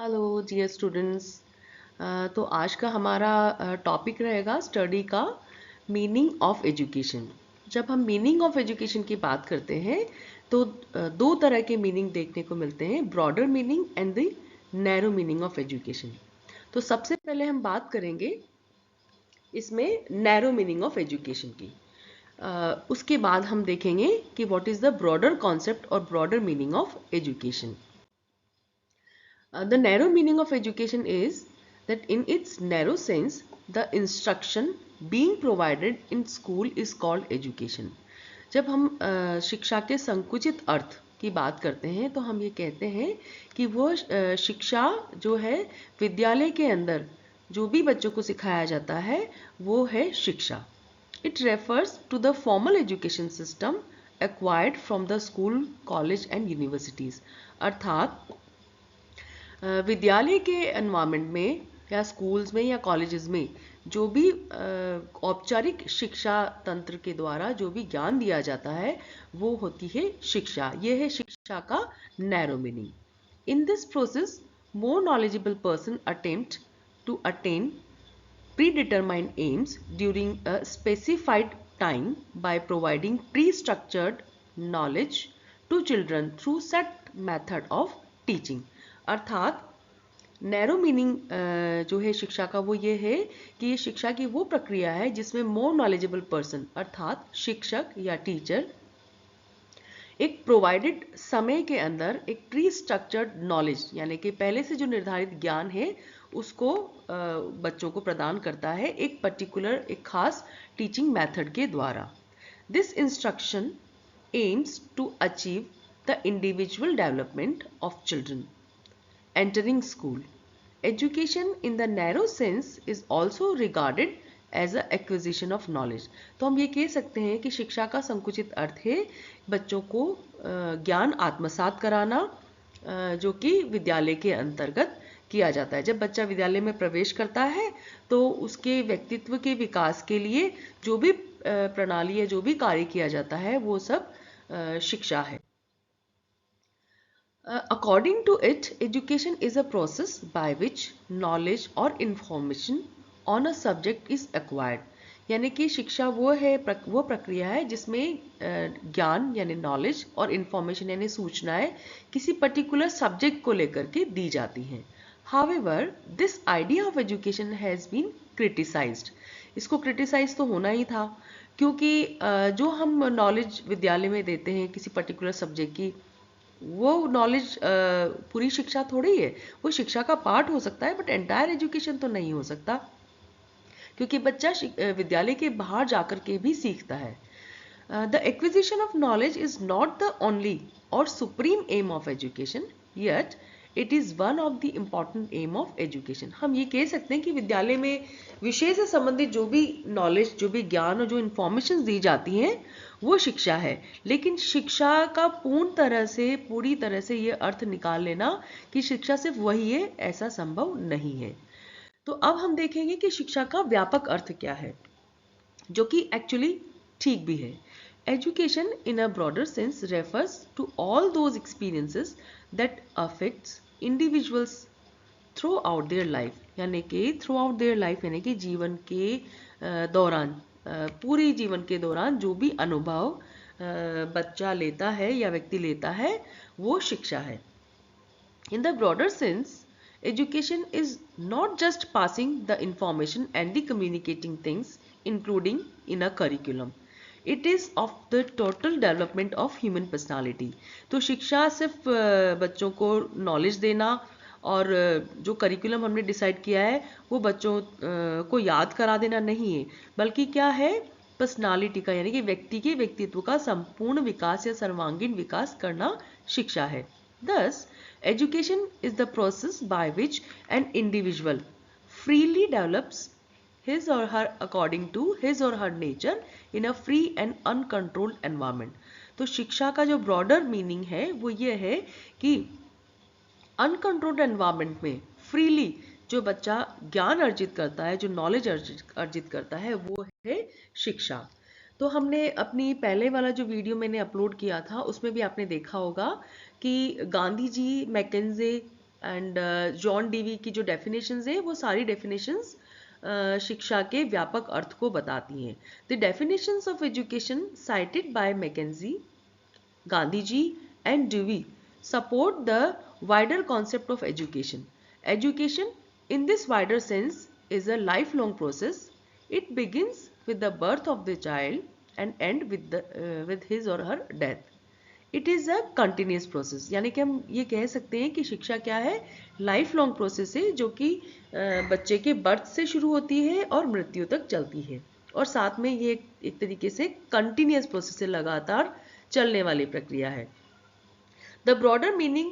Hello dear students. तो आज का हमारा टॉपिक रहेगा स्टडी का मीनिंग ऑफ एजुकेशन। जब हम मीनिंग ऑफ एजुकेशन की बात करते हैं तो दो तरह के मीनिंग देखने को मिलते हैं, broader meaning and the narrow meaning of education. तो सबसे पहले हम बात करेंगे इसमें नैरो मीनिंग ऑफ एजुकेशन की। उसके बाद हम देखेंगे कि what is the broader concept और broader meaning of education. The narrow meaning of education is that in its narrow sense, the instruction being provided in school is called education. जब हम शिक्षा के संकुचित अर्थ की बात करते हैं तो हम ये कहते हैं कि वो शिक्षा जो है विद्यालय के अंदर जो भी बच्चों को सिखाया जाता है वो है शिक्षा. It refers to the formal education system acquired from the school, college and universities. अर्थात विद्यालय के एनवायरनमेंट में या स्कूल्स में या कॉलेजेस में जो भी औपचारिक शिक्षा तंत्र के द्वारा जो भी ज्ञान दिया जाता है वो होती है शिक्षा. ये है शिक्षा का narrow meaning. In this process more knowledgeable person attempt to attain predetermined aims during a specified time by providing pre-structured knowledge to children through set method of teaching. अर्थात नैरो मीनिंग जो है शिक्षा का वो ये है कि ये शिक्षा की वो प्रक्रिया है जिसमें मोर नॉलेजेबल पर्सन अर्थात शिक्षक या टीचर एक प्रोवाइडेड समय के अंदर एक प्री स्ट्रक्चर्ड नॉलेज यानी कि पहले से जो निर्धारित ज्ञान है उसको बच्चों को प्रदान करता है एक पर्टिकुलर एक खास टीचिंग मेथड के द्वारा. This instruction aims to achieve the individual development of children entering school. Education in the narrow sense is also regarded as a acquisition of knowledge. तो हम ये कह सकते हैं कि शिक्षा का संकुचित अर्थ है बच्चों को ज्ञान आत्मसात कराना जो कि विद्यालय के अंतर्गत किया जाता है. जब बच्चा विद्यालय में प्रवेश करता है तो उसके व्यक्तित्व के विकास के लिए जो भी प्रणाली या जो भी कार्य किया जाता है वो सब शिक्षा है. According to it, education is a process by which knowledge or information on a subject is acquired. यानी कि शिक्षा वो प्रक्रिया है जिसमें ज्ञान यानी नॉलेज और इंफॉर्मेशन यानी सूचनाएं किसी पर्टिकुलर सब्जेक्ट को लेकर के दी जाती हैं. However, this idea of education has been criticized. इसको क्रिटिसाइज तो होना ही था क्योंकि जो हम नॉलेज विद्यालय में देते हैं किसी पर्टिकुलर सब्जेक्ट की वो नॉलेज पूरी शिक्षा थोड़ी है. वो शिक्षा का पार्ट हो सकता है बट एंटायर एजुकेशन तो नहीं हो सकता क्योंकि बच्चा विद्यालय के बाहर जाकर के भी सीखता है. The acquisition of knowledge is not the only और supreme aim of education yet it is one of the important aim of education. हम ये कह सकते हैं कि विद्यालय में विषय से संबंधित जो भी नॉलेज जो भी ज्ञान और जो इंफॉर्मेशन दी जाती हैं वो शिक्षा है. लेकिन शिक्षा का पूरी तरह से ये अर्थ निकाल लेना कि शिक्षा सिर्फ वही है ऐसा संभव नहीं है. तो अब हम देखेंगे कि शिक्षा का व्यापक अर्थ क्या है जो कि एक्चुअली ठीक भी है. Education in a broader sense refers to all those experiences that affects individuals throughout their life. यानी कि throughout their life यानी कि जीवन के दौरान पूरे जीवन के दौरान जो भी अनुभव बच्चा लेता है या व्यक्ति लेता है वो शिक्षा है. In the broader sense, education is not just passing the information and the communicating things including in a curriculum. It is of the total development of human personality. तो शिक्षा सिर्फ बच्चों को नॉलेज देना और जो करिकुलम हमने डिसाइड किया है वो बच्चों को याद करा देना नहीं है बल्कि क्या है पर्सनालिटी का यानी कि व्यक्ति के व्यक्तित्व का संपूर्ण विकास या सर्वांगीण विकास करना शिक्षा है. Thus, education is the process by which an individual freely develops his or her according to his or her nature in a free and uncontrolled environment. तो शिक्षा का जो ब्रॉडर मीनिंग है वो ये है कि अनकंट्रोल्ड एनवायरनमेंट में फ्रीली जो बच्चा ज्ञान अर्जित करता है जो नॉलेज अर्जित करता है वो है शिक्षा. तो हमने अपनी पहले वाला जो वीडियो मैंने अपलोड किया था उसमें भी आपने देखा होगा कि Gandhi ji मैकेंजे and John Dewey की जो डेफिनेशंस है वो सारी डेफिनेशंस शिक्षा के व्यापक अर्थ को बताती हैं. The definitions of education cited by Mackenzie, Gandhiji and Dewey support the wider concept of education. Education, in this wider sense, is a lifelong process. It begins with the birth of the child and end with his or her death. It is a continuous process. यानी कि हम ये कह सकते हैं कि शिक्षा क्या है, लाइफ लॉन्ग प्रोसेस है जो कि बच्चे के बर्थ से शुरू होती है और मृत्यु तक चलती है. और साथ में ये एक तरीके से कंटिन्यूस प्रोसेस है, लगातार चलने वाली प्रक्रिया है. The broader meaning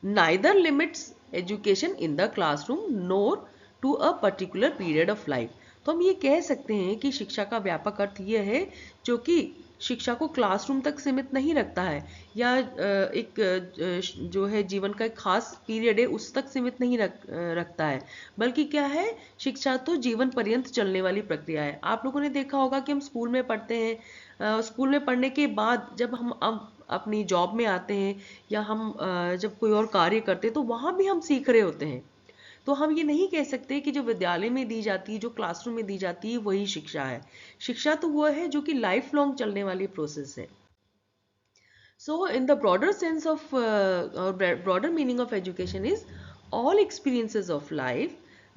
neither limits education in the classroom nor to a particular period of life. तो हम ये कह सकते हैं कि शिक्षा का व्यापक अर्थ ये है जो कि शिक्षा को क्लासरूम तक सीमित नहीं रखता है या एक जो है जीवन का एक खास पीरियड है उस तक सीमित नहीं रखता है, बल्कि क्या है, शिक्षा तो जीवन पर्यंत चलने वाली प्रक्रिया है. आप लोगों ने देखा होगा कि हम स्कूल में पढ़ते हैं, स्कूल में पढ़ने के बाद जब हम अपनी जॉब में आते हैं या हम जब कोई और कार्य करते हैं तो वहाँ भी हम सीख रहे होते हैं. तो हम ये नहीं कह सकते कि जो विद्यालय में दी जाती है, जो क्लासरूम में दी जाती है, वही शिक्षा है. शिक्षा तो वो है जो कि लाइफ लॉन्ग चलने वाली प्रोसेस है. So in the broader sense of or broader meaning of education is all experiences of life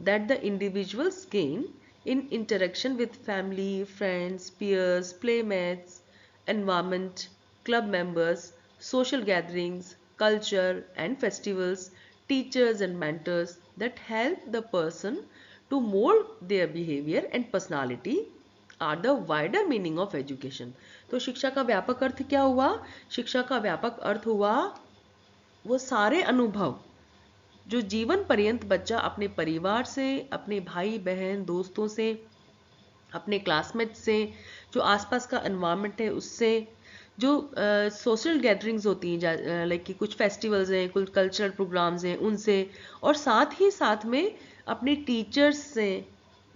that the individuals gain in interaction with family, friends, peers, playmates, environment, club members, social gatherings, culture and festivals, teachers and mentors that help the person to mold their behavior and personality are the wider meaning of education. तो शिक्षा का व्यापक अर्थ क्या हुआ? शिक्षा का व्यापक अर्थ हुआ वो सारे अनुभव जो जीवन पर्यंत बच्चा अपने परिवार से, अपने भाई बहन, दोस्तों से, अपने क्लासमेट से, जो आसपास का एनवायरनमेंट है उससे, जो सोशल गैदरिंग्स होती हैं लाइक कि कुछ फेस्टिवल्स हैं, कुछ कल्चरल प्रोग्राम्स हैं, उनसे, और साथ ही साथ में अपने टीचर्स से,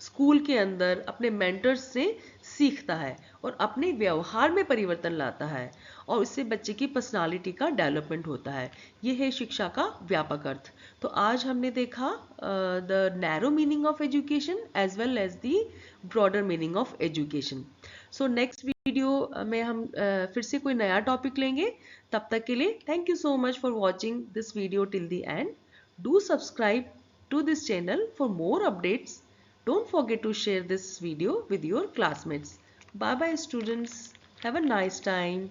स्कूल के अंदर अपने मेंटर्स से सीखता है और अपने व्यवहार में परिवर्तन लाता है और इससे बच्चे की पर्सनालिटी का डेवलपमेंट होता है. ये है शिक्षा का व्यापक अर्थ. तो आज हमने देखा the narrow meaning of education as well as the broader meaning of education. So next video में हम फिर से कोई नया टॉपिक लेंगे. तब तक के लिए thank you so much for watching this video till the end. Do subscribe to this channel for more updates. Don't forget to share this video with your classmates. Bye bye students. Have a nice time.